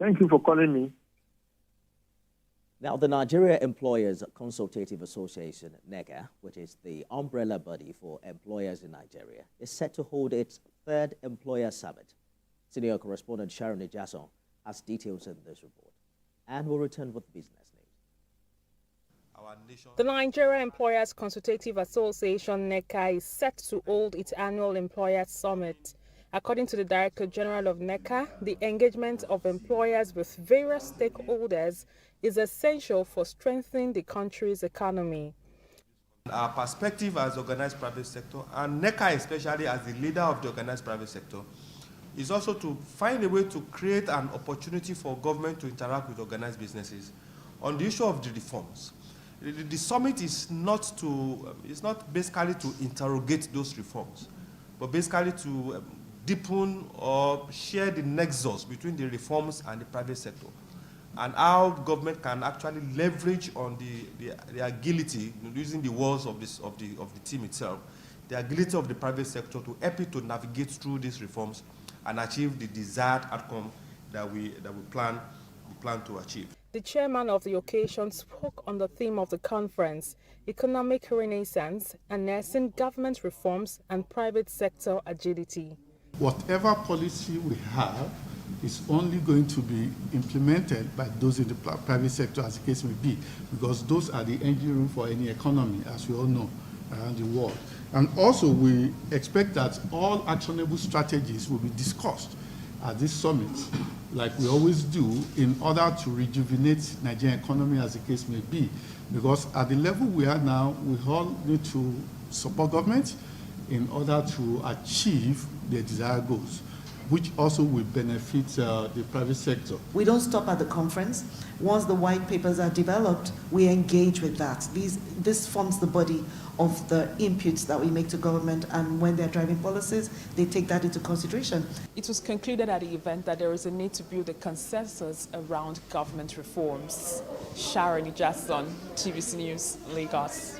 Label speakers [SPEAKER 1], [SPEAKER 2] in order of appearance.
[SPEAKER 1] Thank you for calling me.
[SPEAKER 2] Now, the Nigeria Employers Consultative Association, NECA, which is the umbrella body for employers in Nigeria, is set to hold its third employer summit. Senior correspondent Sharon Ijason has details in this report, and will return with business news.
[SPEAKER 3] The Nigeria Employers Consultative Association, NECA, is set to hold its annual Employers Summit. According to the Director General of NECA, the engagement of employers with various stakeholders is essential for strengthening the country's economy.
[SPEAKER 4] Our perspective as organized private sector, and NECA especially as the leader of the organized private sector, is also to find a way to create an opportunity for government to interact with organized businesses on the issue of the reforms. The summit is not basically to interrogate those reforms, but basically to deepen or share the nexus between the reforms and the private sector, and how government can actually leverage on the agility, using the words of the team itself, the agility of the private sector to help it to navigate through these reforms and achieve the desired outcome that we plan to achieve.
[SPEAKER 3] The chairman of the occasion spoke on the theme of the conference, Economic Renaissance, Announcing Government Reforms and Private Sector Agility.
[SPEAKER 5] Whatever policy we have is only going to be implemented by those in the private sector, as the case may be, because those are the engine room for any economy, as we all know, around the world. And also, we expect that all actionable strategies will be discussed at this summit, like we always do, in order to rejuvenate Nigerian economy, as the case may be. Because at the level we are now, we all need to support government in order to achieve their desired goals, which also will benefit the private sector.
[SPEAKER 6] We don't stop at the conference. Once the white papers are developed, we engage with that. This forms the body of the inputs that we make to government, and when they're driving policies, they take that into consideration.
[SPEAKER 7] It was concluded at the event that there is a need to build a consensus around government reforms. Sharon Ijason, TVC News, Lagos.